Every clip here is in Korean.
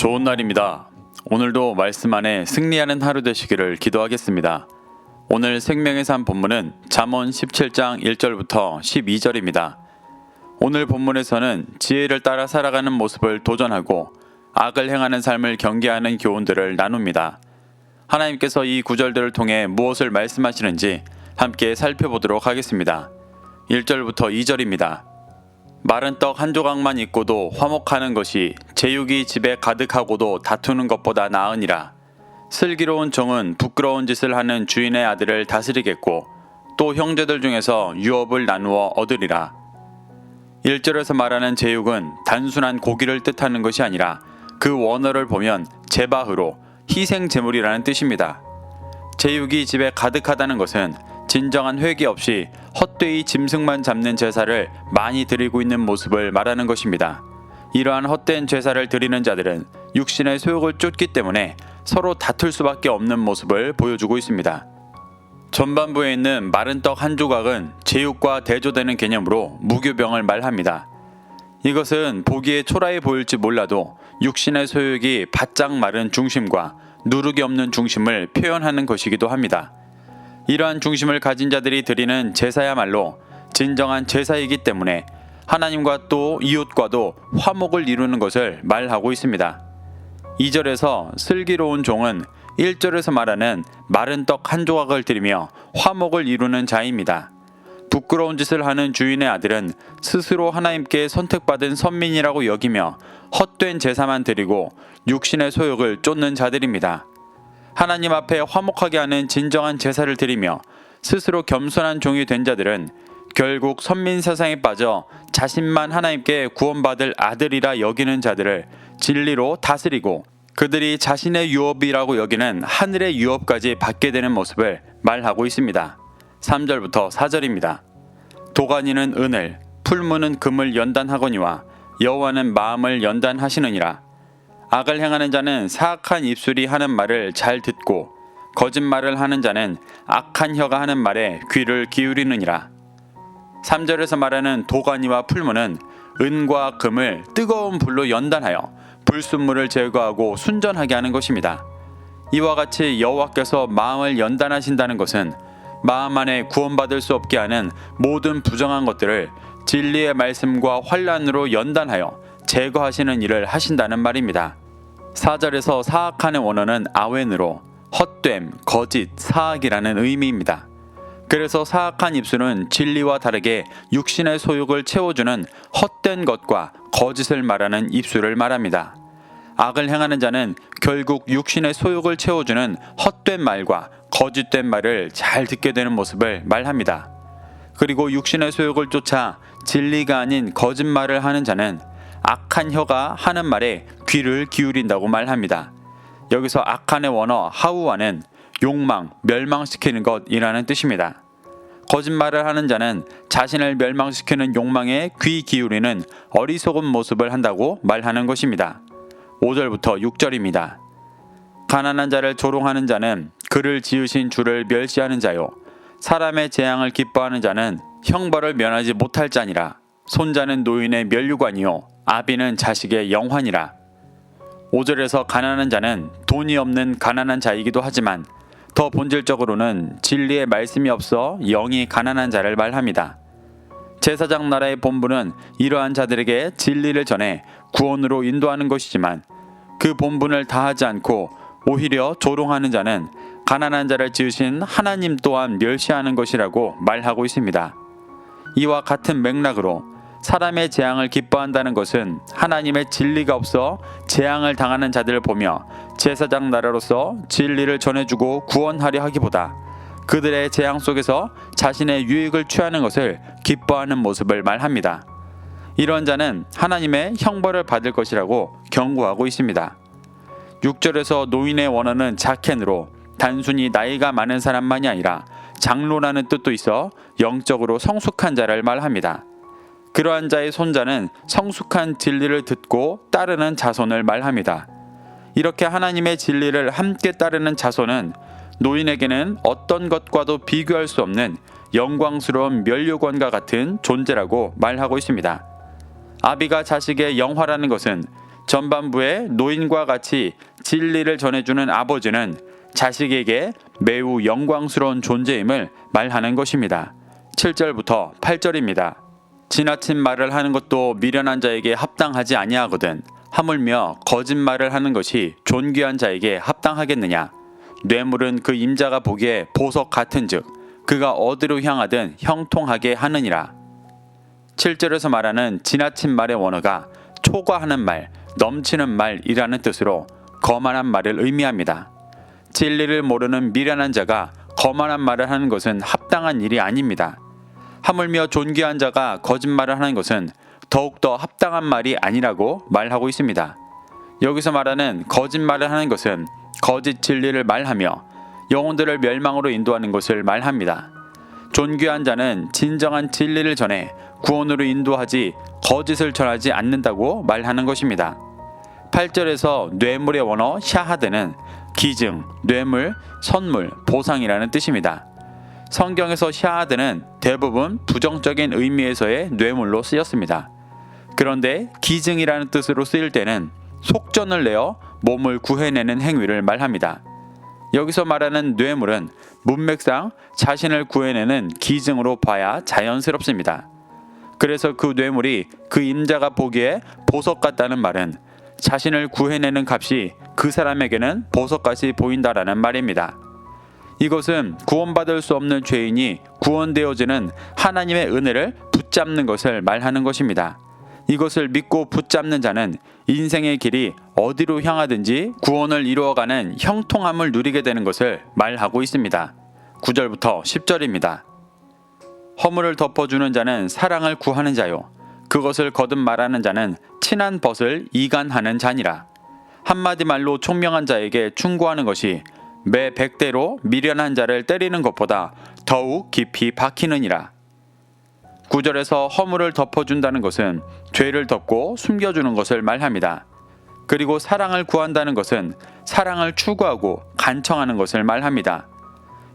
좋은 날입니다. 오늘도 말씀 안에 승리하는 하루 되시기를 기도하겠습니다. 오늘 생명의 산 본문은 잠언 17장 1절부터 12절입니다. 오늘 본문에서는 지혜를 따라 살아가는 모습을 도전하고 악을 행하는 삶을 경계하는 교훈들을 나눕니다. 하나님께서 이 구절들을 통해 무엇을 말씀하시는지 함께 살펴보도록 하겠습니다. 1절부터 2절입니다. 마른 떡 한 조각만 있고도 화목하는 것이 제육이 집에 가득하고도 다투는 것보다 나으니라. 슬기로운 종은 부끄러운 짓을 하는 주인의 아들을 다스리겠고 또 형제들 중에서 유업을 나누어 얻으리라. 1절에서 말하는 제육은 단순한 고기를 뜻하는 것이 아니라 그 원어를 보면 제바흐로 희생 제물이라는 뜻입니다. 제육이 집에 가득하다는 것은 진정한 회개 없이 헛되이 짐승만 잡는 제사를 많이 드리고 있는 모습을 말하는 것입니다. 이러한 헛된 제사를 드리는 자들은 육신의 소욕을 쫓기 때문에 서로 다툴 수밖에 없는 모습을 보여주고 있습니다. 전반부에 있는 마른 떡 한 조각은 제육과 대조되는 개념으로 무교병을 말합니다. 이것은 보기에 초라해 보일지 몰라도 육신의 소욕이 바짝 마른 중심과 누룩이 없는 중심을 표현하는 것이기도 합니다. 이러한 중심을 가진 자들이 드리는 제사야말로 진정한 제사이기 때문에 하나님과 또 이웃과도 화목을 이루는 것을 말하고 있습니다. 2절에서 슬기로운 종은 1절에서 말하는 마른 떡 한 조각을 드리며 화목을 이루는 자입니다. 부끄러운 짓을 하는 주인의 아들은 스스로 하나님께 선택받은 선민이라고 여기며 헛된 제사만 드리고 육신의 소욕을 쫓는 자들입니다. 하나님 앞에 화목하게 하는 진정한 제사를 드리며 스스로 겸손한 종이 된 자들은 결국 선민 세상에 빠져 자신만 하나님께 구원받을 아들이라 여기는 자들을 진리로 다스리고 그들이 자신의 유업이라고 여기는 하늘의 유업까지 받게 되는 모습을 말하고 있습니다. 3절부터 4절입니다. 도가니는 은을, 풀무는 금을 연단하거니와 여호와는 마음을 연단하시느니라. 악을 행하는 자는 사악한 입술이 하는 말을 잘 듣고 거짓말을 하는 자는 악한 혀가 하는 말에 귀를 기울이느니라. 3절에서 말하는 도가니와 풀무는 은과 금을 뜨거운 불로 연단하여 불순물을 제거하고 순전하게 하는 것입니다. 이와 같이 여호와께서 마음을 연단하신다는 것은 마음 안에 구원받을 수 없게 하는 모든 부정한 것들을 진리의 말씀과 환란으로 연단하여 제거하시는 일을 하신다는 말입니다. 4절에서 사악하는 원어는 아웬으로 헛됨, 거짓, 사악이라는 의미입니다. 그래서 사악한 입술은 진리와 다르게 육신의 소욕을 채워주는 헛된 것과 거짓을 말하는 입술을 말합니다. 악을 행하는 자는 결국 육신의 소욕을 채워주는 헛된 말과 거짓된 말을 잘 듣게 되는 모습을 말합니다. 그리고 육신의 소욕을 쫓아 진리가 아닌 거짓말을 하는 자는 악한 혀가 하는 말에 귀를 기울인다고 말합니다. 여기서 악한의 원어 하우와는 욕망, 멸망시키는 것이라는 뜻입니다. 거짓말을 하는 자는 자신을 멸망시키는 욕망에 귀 기울이는 어리석은 모습을 한다고 말하는 것입니다. 5절부터 6절입니다. 가난한 자를 조롱하는 자는 그를 지으신 주를 멸시하는 자요. 사람의 재앙을 기뻐하는 자는 형벌을 면하지 못할 자니라. 손자는 노인의 면류관이요 아비는 자식의 영환이라. 5절에서 가난한 자는 돈이 없는 가난한 자이기도 하지만 더 본질적으로는 진리의 말씀이 없어 영이 가난한 자를 말합니다. 제사장 나라의 본분은 이러한 자들에게 진리를 전해 구원으로 인도하는 것이지만 그 본분을 다하지 않고 오히려 조롱하는 자는 가난한 자를 지으신 하나님 또한 멸시하는 것이라고 말하고 있습니다. 이와 같은 맥락으로 사람의 재앙을 기뻐한다는 것은 하나님의 진리가 없어 재앙을 당하는 자들을 보며 제사장 나라로서 진리를 전해주고 구원하려 하기보다 그들의 재앙 속에서 자신의 유익을 취하는 것을 기뻐하는 모습을 말합니다. 이런 자는 하나님의 형벌을 받을 것이라고 경고하고 있습니다. 6절에서 노인의 원어는 자켄으로 단순히 나이가 많은 사람만이 아니라 장로라는 뜻도 있어 영적으로 성숙한 자를 말합니다. 그러한 자의 손자는 성숙한 진리를 듣고 따르는 자손을 말합니다. 이렇게 하나님의 진리를 함께 따르는 자손은 노인에게는 어떤 것과도 비교할 수 없는 영광스러운 면류관과 같은 존재라고 말하고 있습니다. 아비가 자식의 영화라는 것은 전반부에 노인과 같이 진리를 전해주는 아버지는 자식에게 매우 영광스러운 존재임을 말하는 것입니다. 7절부터 8절입니다. 지나친 말을 하는 것도 미련한 자에게 합당하지 아니하거든 하물며 거짓말을 하는 것이 존귀한 자에게 합당하겠느냐. 뇌물은 그 임자가 보기에 보석 같은즉 그가 어디로 향하든 형통하게 하느니라. 7절에서 말하는 지나친 말의 원어가 초과하는 말, 넘치는 말이라는 뜻으로 거만한 말을 의미합니다. 진리를 모르는 미련한 자가 거만한 말을 하는 것은 합당한 일이 아닙니다. 하물며 존귀한 자가 거짓말을 하는 것은 더욱더 합당한 말이 아니라고 말하고 있습니다. 여기서 말하는 거짓말을 하는 것은 거짓 진리를 말하며 영혼들을 멸망으로 인도하는 것을 말합니다. 존귀한 자는 진정한 진리를 전해 구원으로 인도하지 거짓을 전하지 않는다고 말하는 것입니다. 8절에서 뇌물의 원어 샤하드는 기증, 뇌물, 선물, 보상이라는 뜻입니다. 성경에서 샤하드는 대부분 부정적인 의미에서의 뇌물로 쓰였습니다. 그런데 기증이라는 뜻으로 쓰일 때는 속전을 내어 몸을 구해내는 행위를 말합니다. 여기서 말하는 뇌물은 문맥상 자신을 구해내는 기증으로 봐야 자연스럽습니다. 그래서 그 뇌물이 그 임자가 보기에 보석 같다는 말은 자신을 구해내는 값이 그 사람에게는 보석같이 보인다라는 말입니다. 이것은 구원받을 수 없는 죄인이 구원되어지는 하나님의 은혜를 붙잡는 것을 말하는 것입니다. 이것을 믿고 붙잡는 자는 인생의 길이 어디로 향하든지 구원을 이루어가는 형통함을 누리게 되는 것을 말하고 있습니다. 9절부터 10절입니다. 허물을 덮어주는 자는 사랑을 구하는 자요 그것을 거듭 말하는 자는 친한 벗을 이간하는 자니라. 한마디 말로 총명한 자에게 충고하는 것이 매 100대로 미련한 자를 때리는 것보다 더욱 깊이 박히느니라. 9절에서 허물을 덮어준다는 것은 죄를 덮고 숨겨주는 것을 말합니다. 그리고 사랑을 구한다는 것은 사랑을 추구하고 간청하는 것을 말합니다.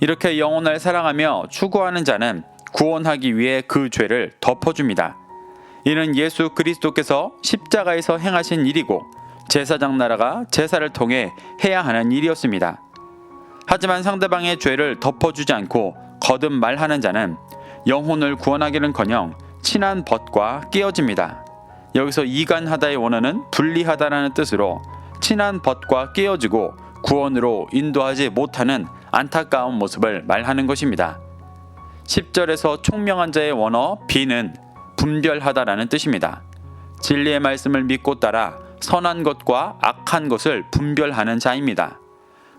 이렇게 영혼을 사랑하며 추구하는 자는 구원하기 위해 그 죄를 덮어줍니다. 이는 예수 그리스도께서 십자가에서 행하신 일이고 제사장 나라가 제사를 통해 해야 하는 일이었습니다. 하지만 상대방의 죄를 덮어주지 않고 거듭 말하는 자는 영혼을 구원하기는커녕 친한 벗과 깨어집니다. 여기서 이간하다의 원어는 분리하다라는 뜻으로 친한 벗과 깨어지고 구원으로 인도하지 못하는 안타까운 모습을 말하는 것입니다. 10절에서 총명한 자의 원어 비는 분별하다라는 뜻입니다. 진리의 말씀을 믿고 따라 선한 것과 악한 것을 분별하는 자입니다.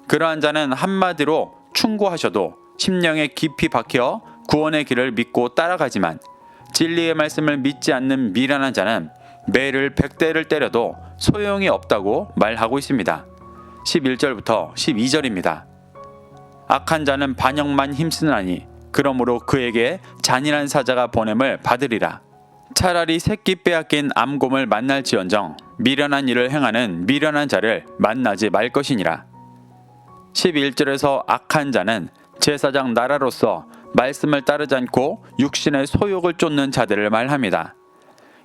그러한 자는 한마디로 충고하셔도 심령에 깊이 박혀 구원의 길을 믿고 따라가지만 진리의 말씀을 믿지 않는 미련한 자는 매를 100대를 때려도 소용이 없다고 말하고 있습니다. 11절부터 12절입니다. 악한 자는 반역만 힘쓰나니 그러므로 그에게 잔인한 사자가 보냄을 받으리라. 차라리 새끼 빼앗긴 암곰을 만날지언정 미련한 일을 행하는 미련한 자를 만나지 말 것이니라. 11절에서 악한 자는 제사장 나라로서 말씀을 따르지 않고 육신의 소욕을 쫓는 자들을 말합니다.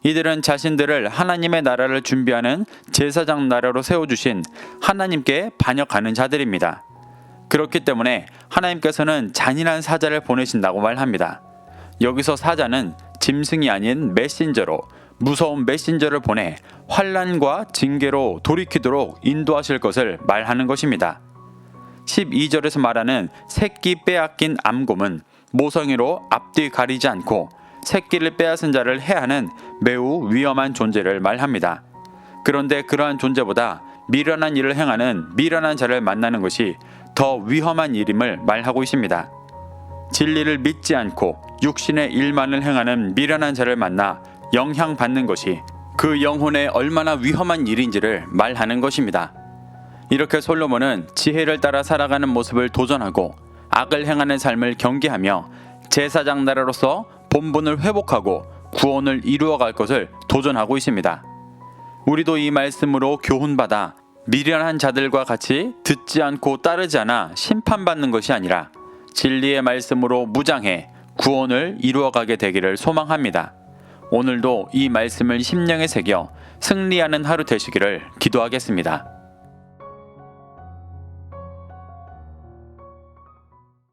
이들은 자신들을 하나님의 나라를 준비하는 제사장 나라로 세워주신 하나님께 반역하는 자들입니다. 그렇기 때문에 하나님께서는 잔인한 사자를 보내신다고 말합니다. 여기서 사자는 짐승이 아닌 메신저로 무서운 메신저를 보내 환난과 징계로 돌이키도록 인도하실 것을 말하는 것입니다. 12절에서 말하는 새끼 빼앗긴 암곰은 모성애로 앞뒤 가리지 않고 새끼를 빼앗은 자를 해하는 매우 위험한 존재를 말합니다. 그런데 그러한 존재보다 미련한 일을 행하는 미련한 자를 만나는 것이 더 위험한 일임을 말하고 있습니다. 진리를 믿지 않고 육신의 일만을 행하는 미련한 자를 만나 영향받는 것이 그 영혼에 얼마나 위험한 일인지를 말하는 것입니다. 이렇게 솔로몬은 지혜를 따라 살아가는 모습을 도전하고 악을 행하는 삶을 경계하며 제사장 나라로서 본분을 회복하고 구원을 이루어갈 것을 도전하고 있습니다. 우리도 이 말씀으로 교훈받아 미련한 자들과 같이 듣지 않고 따르지 않아 심판받는 것이 아니라 진리의 말씀으로 무장해 구원을 이루어가게 되기를 소망합니다. 오늘도 이 말씀을 심령에 새겨 승리하는 하루 되시기를 기도하겠습니다.